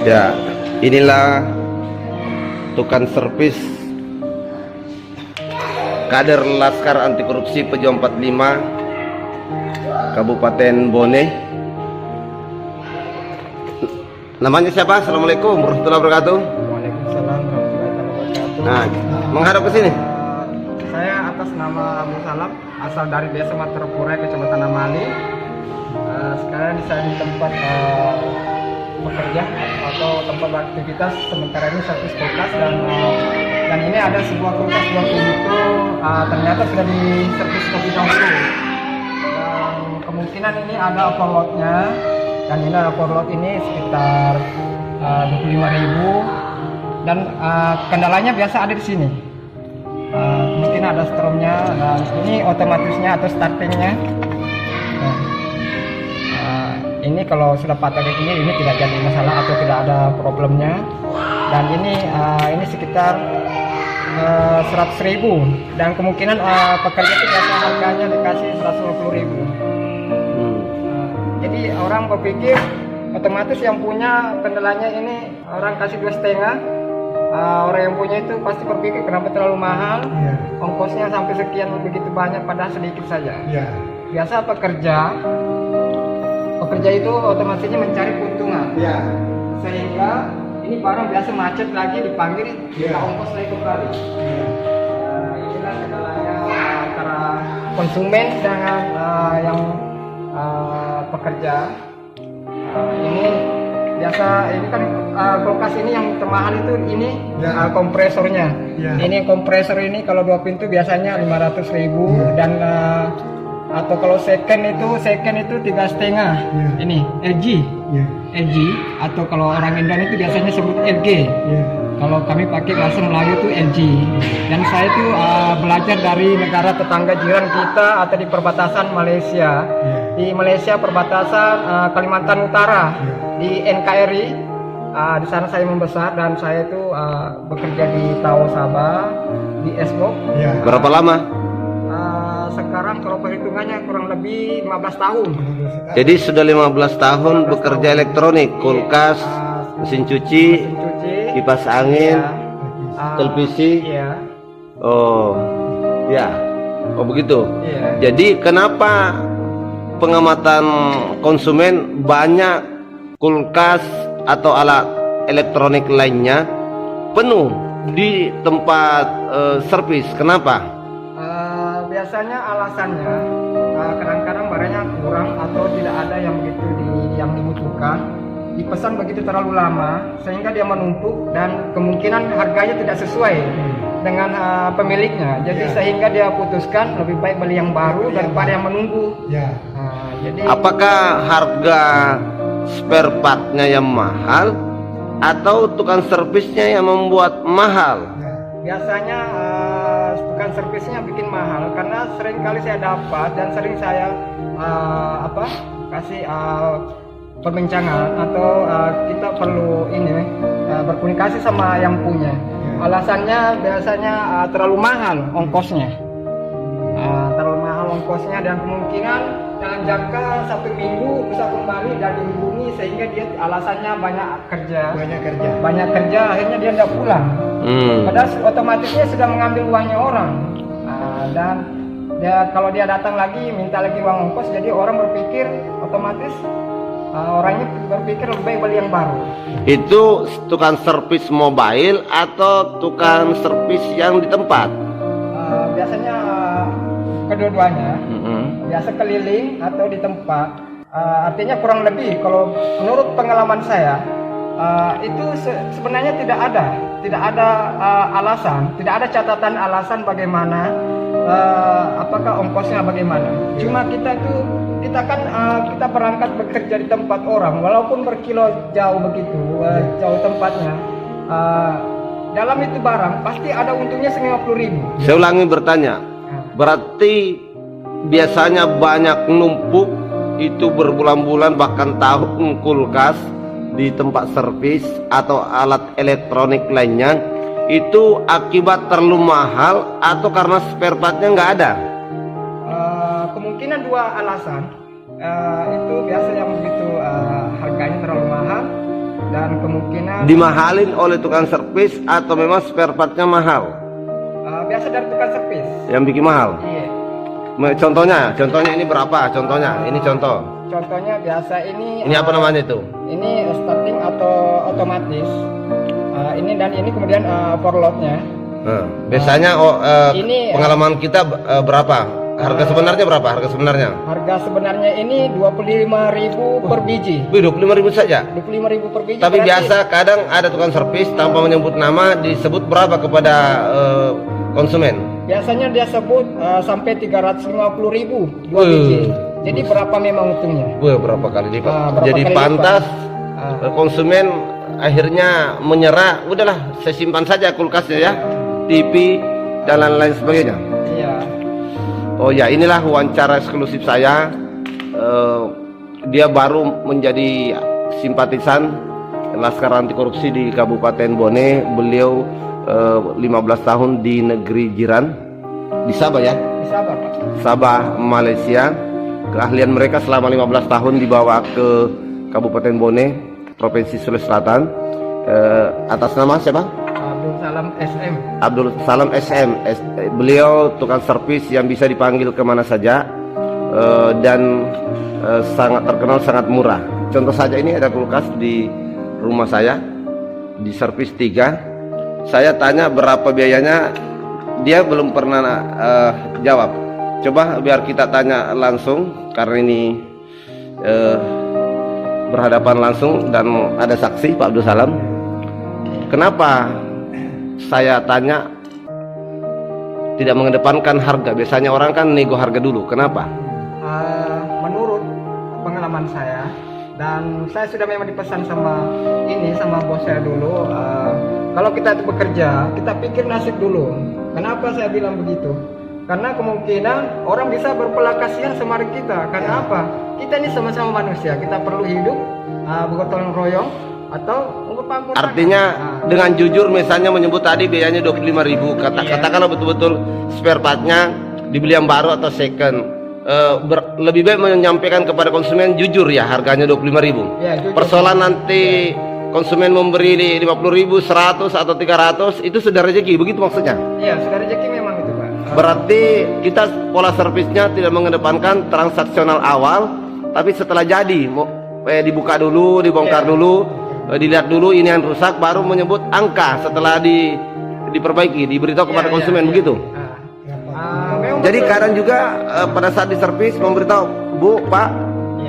Ya, inilah tukang servis kader Laskar Anti Korupsi Pejuang 45 Kabupaten Bone. Namanya siapa? Assalamualaikum warahmatullahi wabarakatuh. Waalaikumsalam warahmatullahi wabarakatuh. Nah, menghadap ke sini. Saya atas nama Abu Salam, asal dari Desa Materpura, Kecamatan Amali. Sekarang saya di tempat bekerja atau tempat beraktivitas sementara ini servis kulkas, dan ini ada sebuah kulkas 2 pintu ternyata sudah diservis lebih dahulu, dan kemungkinan ini ada overloadnya, dan ini overload ini sekitar 25.000, dan kendalanya biasa ada di sini. Mungkin ada stromnya, dan ini otomatisnya atau startingnya. Ini kalau sudah patah kayak gini, ini tidak jadi masalah atau tidak ada problemnya. Dan ini sekitar 100.000, dan kemungkinan pekerja itu biasa harganya dikasih 150.000. Jadi orang berpikir otomatis yang punya kendalanya ini orang kasih 2,5. Orang yang punya itu pasti berpikir kenapa terlalu mahal, ongkosnya sampai sekian begitu banyak padahal sedikit saja. Biasa pekerja itu otomatisnya mencari keuntungan, sehingga ini barang biasa macet lagi dipanggil, kita ongkos lagi kembali. Inilah kendalanya antara konsumen dengan yang pekerja. Ini biasa, ini kan kulkas ini yang termahal itu ini kompresornya. Ini kompresor ini kalau 2 pintu biasanya 500.000, dan atau kalau second itu 3,5. Ini LG, atau kalau orang Indonesia itu biasanya sebut LG. Kalau kami pakai bahasa Melayu itu LG. Dan saya itu belajar dari negara tetangga jiran kita atau di perbatasan Malaysia. Di Malaysia perbatasan Kalimantan Utara, di NKRI. Di sana saya membesar, dan saya itu bekerja di Tao Sabah, di Esbok. Berapa lama? Sekarang kalau perhitungannya kurang lebih 15 tahun. Jadi sudah 15 tahun bekerja elektronik, kulkas, mesin cuci, kipas angin, televisi. Oh, ya. Oh begitu. Jadi kenapa pengamatan konsumen banyak kulkas atau alat elektronik lainnya penuh di tempat servis? Kenapa? Biasanya alasannya kadang-kadang barangnya kurang atau tidak ada yang begitu yang dibutuhkan, dipesan begitu terlalu lama sehingga dia menumpuk, dan kemungkinan harganya tidak sesuai dengan pemiliknya. Jadi sehingga dia putuskan lebih baik beli yang baru daripada yang menunggu. Jadi apakah harga spare partnya yang mahal atau tukang servisnya yang membuat mahal? Biasanya tukang servisnya bikin mahal, karena sering kali saya dapat dan sering saya kasih perbincangan atau kita perlu ini berkomunikasi sama yang punya. Alasannya biasanya terlalu mahal ongkosnya, dan kemungkinan dalam jangka 1 minggu bisa kembali dan dihubungi, sehingga dia alasannya banyak kerja, akhirnya dia tidak pulang. Padahal otomatisnya sudah mengambil uangnya orang, dan kalau dia datang lagi minta lagi uang ongkos, jadi orang berpikir otomatis orangnya berpikir lebih baik beli yang baru. Itu tukang servis mobile atau tukang servis yang di tempat? Biasanya kedua-duanya. Biasa keliling atau di tempat. Artinya kurang lebih kalau menurut pengalaman saya itu sebenarnya tidak ada alasan, tidak ada catatan alasan bagaimana apakah ongkosnya bagaimana. Cuma kita berangkat bekerja di tempat orang, walaupun berkilo jauh begitu, jauh tempatnya, dalam itu barang pasti ada untungnya 50.000. Saya ulangi bertanya, berarti biasanya banyak numpuk itu berbulan-bulan bahkan tahun kulkas di tempat servis atau alat elektronik lainnya, itu akibat terlalu mahal atau karena spare partnya nggak ada? Kemungkinan 2 alasan. Itu biasa yang begitu harganya terlalu mahal, dan kemungkinan Dimahalin oleh tukang servis atau memang spare partnya mahal? biasa dari tukang servis. Yang bikin mahal? Iya. Contohnya ini berapa? Contohnya, ini contoh. Contohnya biasa ini. Ini apa namanya itu? Ini starting atau otomatis. Ini dan ini kemudian overloadnya. Biasanya ini, pengalaman kita berapa? Harga sebenarnya berapa? Harga sebenarnya? Harga sebenarnya ini 25.000 per biji. 25.000 saja. 25.000 per biji. Tapi berarti, biasa kadang ada tukang servis tanpa menyebut nama disebut berapa kepada konsumen? biasanya dia sebut sampai 350.000 dua biji. Jadi berapa memang untungnya? Berapa kali lipat? Berapa Jadi kali pantas lipat? konsumen akhirnya menyerah. Udahlah, saya simpan saja kulkasnya ya, TV dan lain-lain sebagainya. Iya. Oh ya, inilah wawancara eksklusif saya. Dia baru menjadi simpatisan Laskar Anti Korupsi di Kabupaten Bone. Beliau 15 tahun di negeri jiran, di Sabah ya? Di Sabah, Pak. Sabah, Malaysia. Keahlian mereka selama 15 tahun dibawa ke Kabupaten Bone, Provinsi Sulawesi Selatan. Atas nama siapa? Abdul Salam SM. Abdul Salam SM. Beliau tukang servis yang bisa dipanggil kemana saja, dan sangat terkenal, sangat murah. Contoh saja ini ada kulkas di rumah saya, di servis 3. Saya tanya berapa biayanya, dia belum pernah jawab. Coba biar kita tanya langsung, karena ini berhadapan langsung dan ada saksi, Pak Abdul Salam. Kenapa saya tanya tidak mengedepankan harga? Biasanya orang kan nego harga dulu. Kenapa? Menurut pengalaman saya, dan saya sudah memang dipesan sama bos saya dulu, kalau kita itu bekerja, kita pikir nasib dulu. Kenapa saya bilang begitu? Karena kemungkinan orang bisa berbelas kasihan sama kita. Karena apa? Kita ini sama-sama manusia, kita perlu hidup bergotong royong atau mengepangkan. Artinya dengan jujur, misalnya menyebut tadi biayanya 25.000, katakanlah betul-betul spare partnya dibeli yang baru atau second, lebih baik menyampaikan kepada konsumen jujur ya, harganya 25.000. Ya, Persoalan nanti konsumen memberi 50.000, 100 atau 300, itu sudah rezeki, begitu maksudnya? Iya, sudah rezeki memang itu, Pak. Berarti kita pola servisnya tidak mengedepankan transaksional awal, tapi setelah jadi dibuka dulu, dibongkar dulu, dilihat dulu ini yang rusak, baru menyebut angka setelah diperbaiki, diberitahu kepada konsumen, begitu. Jadi kadang juga pada saat diservis memberitahu, Bu, Pak,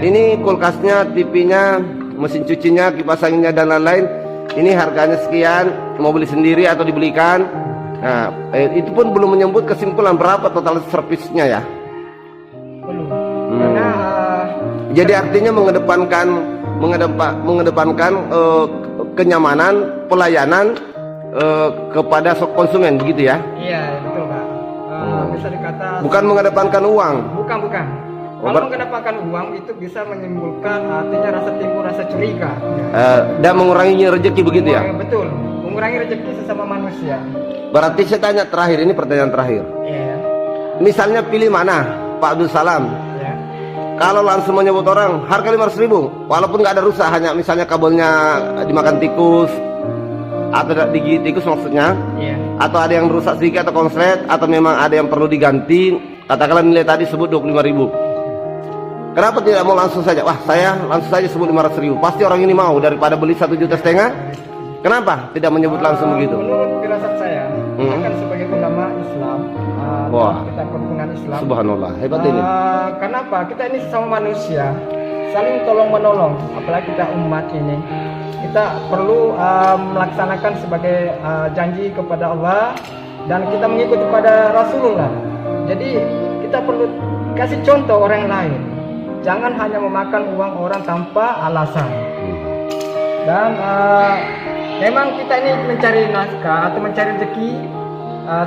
ini kulkasnya, TV-nya, mesin cucinya, kipas anginnya dan lain-lain, ini harganya sekian, mau beli sendiri atau dibelikan. Nah, itu pun belum menyebut kesimpulan berapa total servisnya ya. Belum. Karena jadi artinya mengedepankan kenyamanan, pelayanan kepada konsumen, begitu ya? Iya, betul, Pak. Bisa dikata bukan mengedepankan uang. Bukan. Kalau mengedepankan uang itu bisa menimbulkan artinya timbul rasa curiga. Dan mengurangi rezeki, begitu ya? Betul, mengurangi rezeki sesama manusia. Berarti saya tanya terakhir, ini pertanyaan terakhir. Iya. Misalnya pilih mana, Pak Abdul Salam? Ya. Kalau langsung menyebut orang harga 500.000, walaupun nggak ada rusak, hanya misalnya kabelnya dimakan tikus atau digigit tikus maksudnya, atau ada yang rusak sedikit atau konslet, atau memang ada yang perlu diganti, katakanlah nilai tadi sebut 25.000. Kenapa tidak mau langsung saja? Wah, saya langsung saja sebut 500.000. Pasti orang ini mau daripada beli 1,5 juta. Kenapa tidak menyebut langsung begitu? Menurut firasat saya, kita kan sebagai ulama Islam, kita kerukunan Islam. Subhanallah, hebat ini. Kenapa? Kita ini sesama manusia, saling tolong menolong. Apalagi kita umat ini, kita perlu melaksanakan sebagai janji kepada Allah dan kita mengikuti kepada Rasulullah. Jadi kita perlu kasih contoh orang lain. Jangan hanya memakan uang orang tanpa alasan. Dan memang kita ini mencari nafkah atau mencari rezeki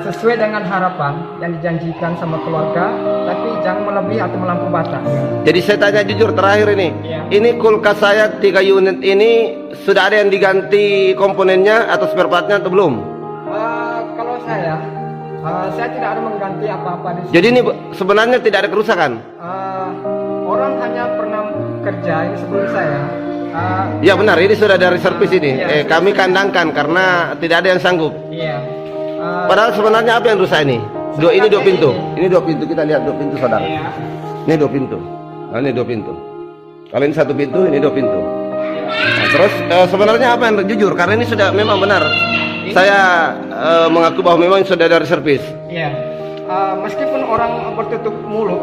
sesuai dengan harapan yang dijanjikan sama keluarga, tapi jangan melebihi atau melampaui batas. Jadi saya tanya jujur terakhir ini, ini kulkas saya 3 unit ini sudah ada yang diganti komponennya atau spare partnya atau belum? Kalau saya tidak ada mengganti apa-apa di sini. Jadi ini sebenarnya tidak ada kerusakan? Orang hanya pernah kerja ini sebelum saya, Ya benar, ini sudah dari servis ini. Iya, Kami kandangkan karena tidak ada yang sanggup. Iya. Padahal sebenarnya apa yang rusak ini? Ini dua pintu. Ini dua pintu, kita lihat dua pintu saudara. Iya. Ini dua pintu. Nah, ini dua pintu. Kalau ini satu pintu, ini dua pintu. Nah, terus sebenarnya apa yang jujur? Karena ini sudah memang benar. Saya mengaku bahwa memang sudah dari servis. Iya. Meskipun orang bertutup mulut,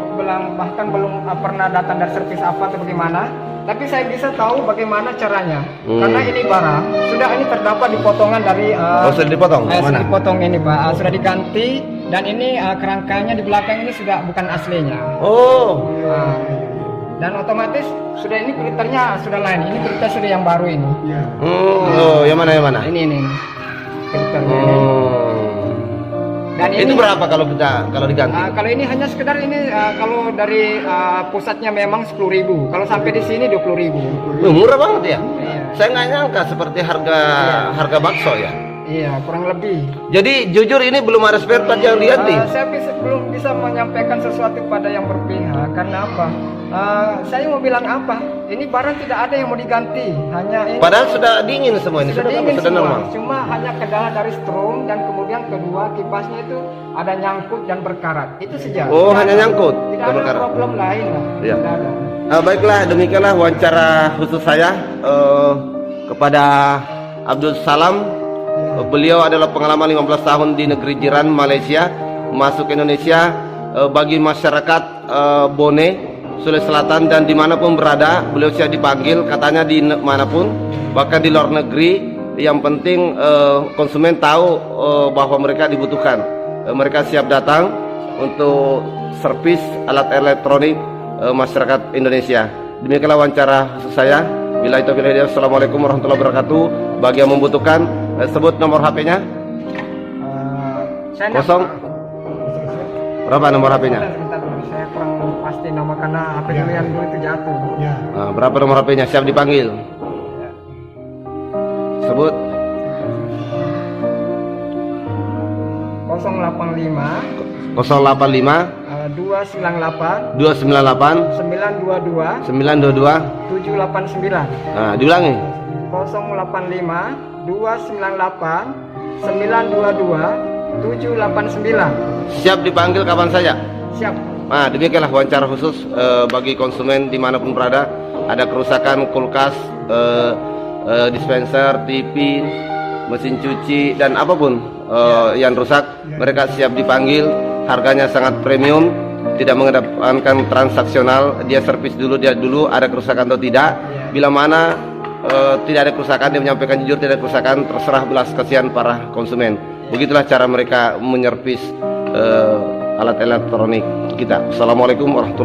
bahkan belum pernah datang dari servis apa atau bagaimana, tapi saya bisa tahu bagaimana caranya. Karena ini barang sudah ini terdapat di potongan dari sudah dipotong? sudah dipotong ini Pak, sudah diganti, dan ini kerangkanya di belakang ini sudah bukan aslinya. Oh. Dan otomatis sudah ini filternya sudah lain. Ini filter sudah yang baru ini. Oh, yang mana yang mana? Ini filternya ini. Dan itu ini, berapa kalau diganti? kalau ini hanya sekedar ini kalau dari pusatnya memang 10.000. Kalau sampai di sini 20.000. Murah banget ya. Iya. Saya nggak nyangka seperti harga bakso ya. Iya, kurang lebih. Jadi jujur ini belum ada spare part yang diganti. Saya belum bisa menyampaikan sesuatu pada yang berpihak. Karena apa? Saya mau bilang apa? Ini barang tidak ada yang mau diganti. Hanya ini. Padahal sudah dingin semua ini. Sudah dingin sudah semua. normal. Cuma hanya kendala dari strom, dan kemudian kedua kipasnya itu ada nyangkut dan berkarat. Itu saja. Oh, hanya nyangkut Tidak dan ada berkarat. problem lain lah. Iya. Tidak ada. Baiklah, demikianlah wawancara khusus saya kepada Abdul Salam. Beliau adalah pengalaman 15 tahun di negeri jiran Malaysia, masuk ke Indonesia. Bagi masyarakat Bone, Sulawesi Selatan dan dimanapun berada, beliau siap dipanggil, katanya di manapun, bahkan di luar negeri. Yang penting konsumen tahu bahwa mereka dibutuhkan. Mereka siap datang untuk servis alat elektronik masyarakat Indonesia. Demikianlah wawancara saya. Bila itu bila Assalamualaikum warahmatullahi wabarakatuh. Bagi yang membutuhkan, sebut nomor HP-nya. Kosong. Berapa nomor HP-nya? Sebentar dulu, saya kurang pasti nomor karena HP dulu yang dulu itu jatuh. Ya. Berapa nomor HP-nya? Siap dipanggil. Sebut. 085 298 298 922 922. 789. Diulangi. 085 298 922 789. Siap dipanggil kapan saja. Siap. Demikianlah wawancara khusus bagi konsumen dimanapun berada. Ada kerusakan kulkas, dispenser, TV, mesin cuci dan apapun yang rusak, mereka siap dipanggil. Harganya sangat premium, tidak mengedepankan transaksional. Dia servis dulu, dia dulu ada kerusakan atau tidak. Bila mana tidak ada kerusakan, dia menyampaikan jujur tidak ada kerusakan, terserah belas kasihan para konsumen. Begitulah cara mereka menyervis alat elektronik kita. Assalamualaikum warahmatullahi wabarakatuh.